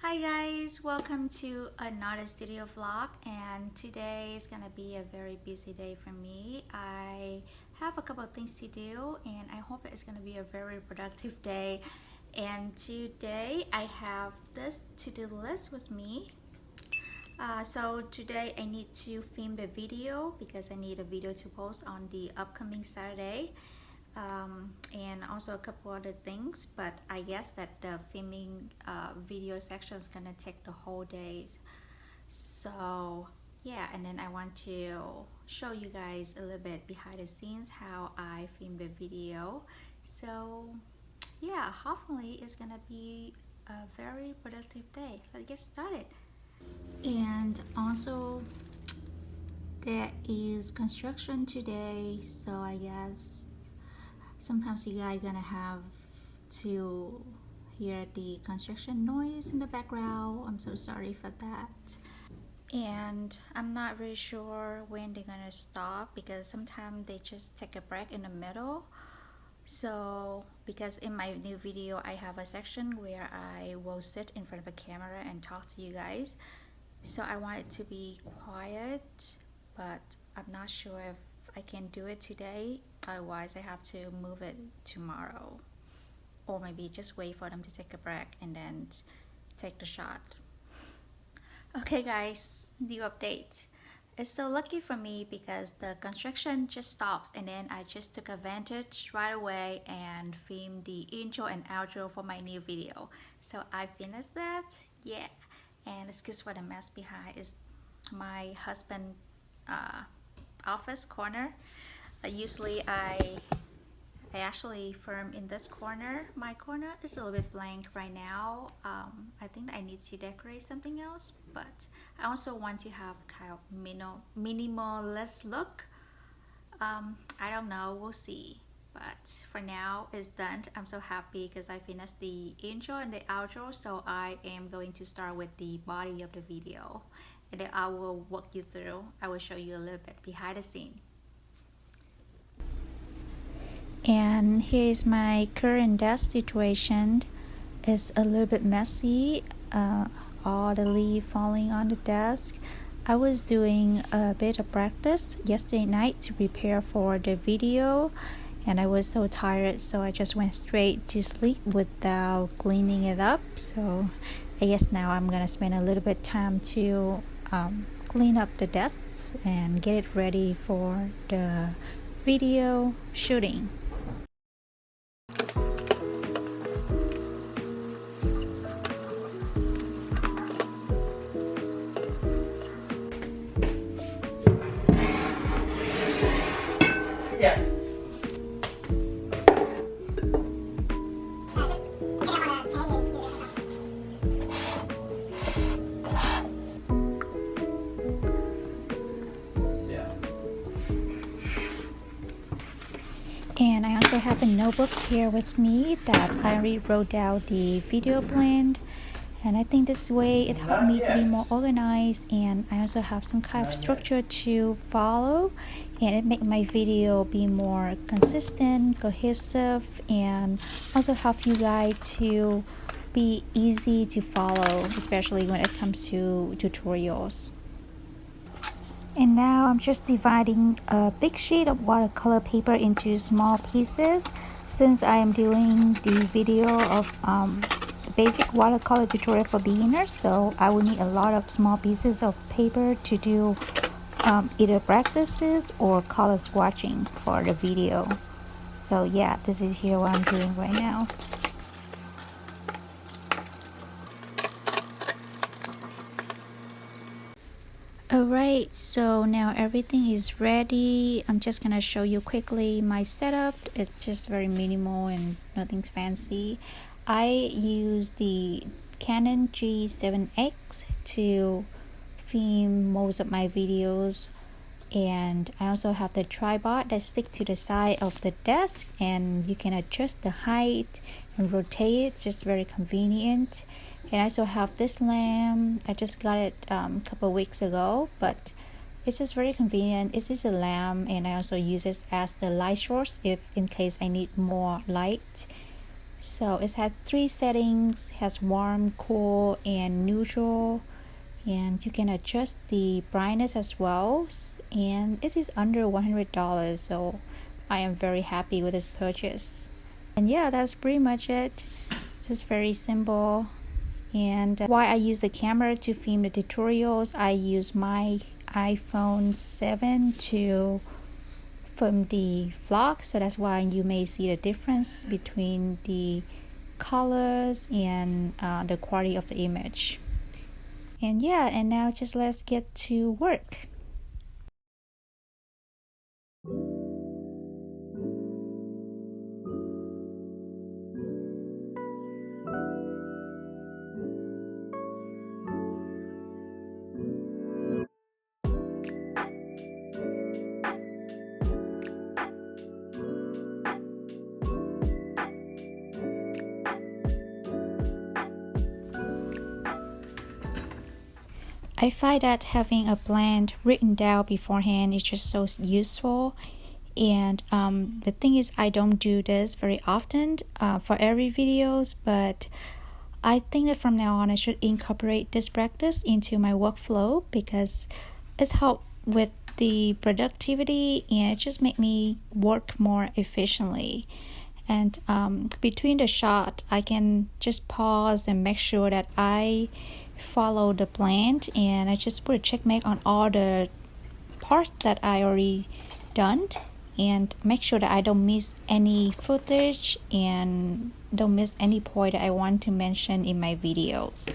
Hi guys, welcome to another studio vlog, and today is gonna be a very busy day for me. I have a couple of things to do and I hope it's gonna be a very productive day. And today I have this to-do list with me. So today I need to film the video because I need a video to post on the upcoming Saturday. And also a couple other things, but I guess that the filming video section is gonna take the whole day. So yeah, and then I want to show you guys a little bit behind the scenes how I film the video. So yeah, hopefully it's gonna be a very productive day. Let's get started. And also there is construction today, so I guess sometimes you guys gonna have to hear the construction noise in the background. I'm so sorry for that. And I'm not really sure when they're gonna stop because sometimes they just take a break in the middle. So because in my new video I have a section where I will sit in front of a camera and talk to you guys, so I want it to be quiet, but I'm not sure if I can do it today. Otherwise I have to move it tomorrow, or maybe just wait for them to take a break and then take the shot. Okay guys, new update. It's so lucky for me because the construction just stops and then I just took advantage right away and filmed the intro and outro for my new video. So I finished that, yeah. And excuse for the mess behind is my husband office corner. Usually I actually film in this corner. My corner is a little bit blank right now. I think I need to decorate something else, but I also want to have kind of minimalist look. I don't know, we'll see. But for now it's done. I'm so happy because I finished the intro and the outro, so I am going to start with the body of the video and then I will walk you through. I will show you a little bit behind the scene. And here's my current desk situation. It's a little bit messy, all the leaves falling on the desk. I was doing a bit of practice yesterday night to prepare for the video, and I was so tired, so I just went straight to sleep without cleaning it up. So I guess now I'm gonna spend a little bit time to clean up the desks and get it ready for the video shooting. Yeah. And I also have a notebook here with me that I already wrote down the video plan, and I think this way it helped me to be more organized, and I also have some kind of structure to follow, and it make my video be more consistent, cohesive, and also help you guys to be easy to follow, especially when it comes to tutorials. And now I'm just dividing a big sheet of watercolor paper into small pieces. Since I am doing the video of basic watercolor tutorial for beginners, so I will need a lot of small pieces of paper to do either practices or color swatching for the video. So yeah, this is here what I'm doing right now. Alright, so now everything is ready. I'm just gonna show you quickly my setup. It's just very minimal and nothing's fancy. I use the Canon G7X to film most of my videos, and I also have the tripod that sticks to the side of the desk, and you can adjust the height and rotate it. It's just very convenient. And I also have this lamp. I just got it a couple weeks ago, but it's just very convenient. It's just a lamp, and I also use it as the light source if in case I need more light. So it has 3 settings, has warm, cool, and neutral, and you can adjust the brightness as well. And this is under $100, so I am very happy with this purchase. And yeah, that's pretty much it. It's just very simple. And why I use the camera to film the tutorials, I use my iPhone 7 to film the vlog, so that's why you may see the difference between the colors and the quality of the image. And yeah, and now just let's get to work. I find that having a plan written down beforehand is just so useful. And the thing is, I don't do this very often for every videos, but I think that from now on I should incorporate this practice into my workflow because it's helped with the productivity and it just make me work more efficiently. And between the shot, I can just pause and make sure that I follow the plan, and I just put a check mark on all the parts that I already done, and make sure that I don't miss any footage and don't miss any point that I want to mention in my videos.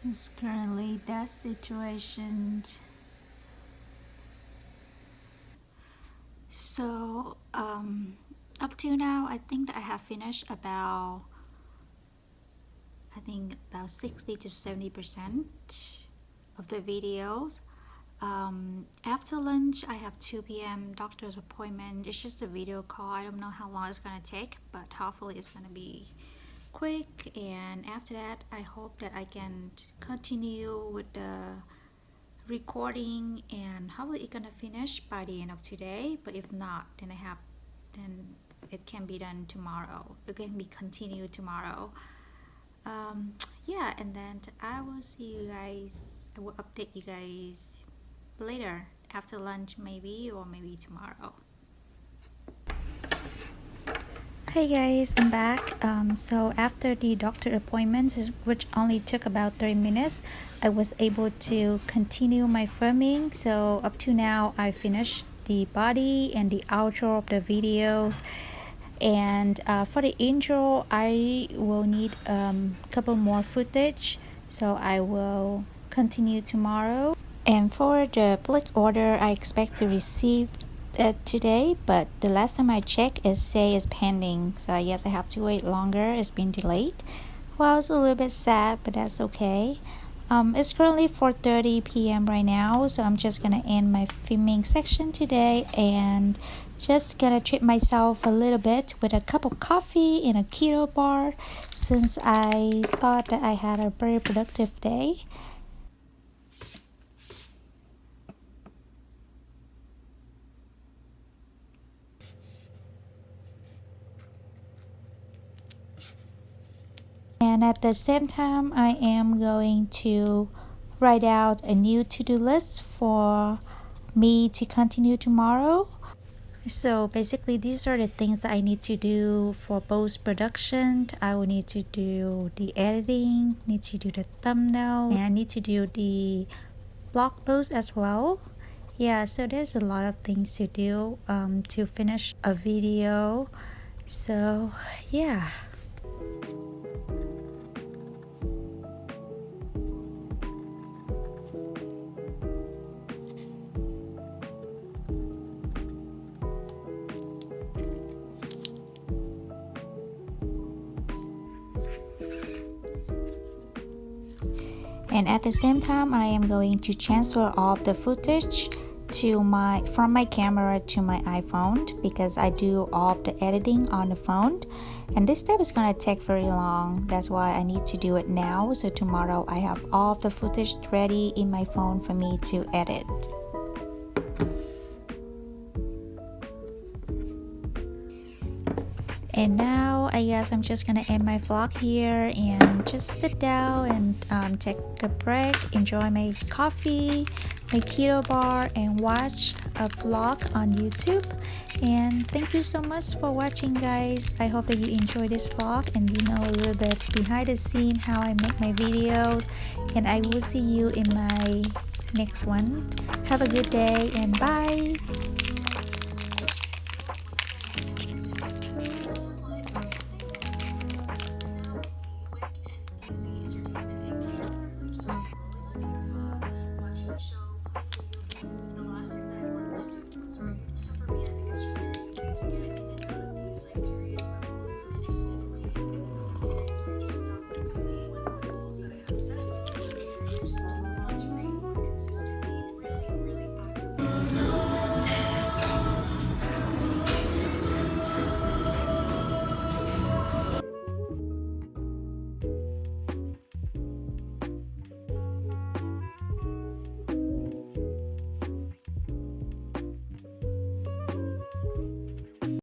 It's currently that situation. So up to now, I think that I have finished about 60 to 70% of the videos. After lunch, I have 2 p.m. doctor's appointment. It's just a video call. I don't know how long it's gonna take, but hopefully it's gonna be quick. And after that, I hope that I can continue with the recording and hopefully it's gonna finish by the end of today. But if not, then it can be done tomorrow. It can be continued tomorrow. Yeah, and then I will see you guys. I will update you guys later after lunch, maybe, or maybe tomorrow. Hey guys, I'm back. So after the doctor appointments, which only took about 30 minutes, I was able to continue my filming. So up to now, I finished the body and the outro of the videos. And for the intro, I will need a couple more footage, so I will continue tomorrow. And for the plate order, I expect to receive it today, but the last time I checked, it says it's pending, so I guess I have to wait longer. It's been delayed. Well, it's a little bit sad, but that's okay. It's currently 4:30 p.m. right now, so I'm just gonna end my filming section today and just gonna treat myself a little bit with a cup of coffee in a keto bar, since I thought that I had a very productive day. And at the same time, I am going to write out a new to-do list for me to continue tomorrow. So basically these are the things that I need to do for post production. I will need to do the editing, need to do the thumbnail, and I need to do the blog post as well. Yeah, so there's a lot of things to do to finish a video. So yeah. And at the same time, I am going to transfer all the footage from my camera to my iPhone, because I do all of the editing on the phone, and this step is gonna take very long. That's why I need to do it now, so tomorrow I have all of the footage ready in my phone for me to edit. And now I guess I'm just gonna end my vlog here and just sit down and take a break, enjoy my coffee, my keto bar, and watch a vlog on YouTube. And thank you so much for watching, guys. I hope that you enjoy this vlog and you know a little bit behind the scene how I make my video. And I will see you in my next one. Have a good day and bye.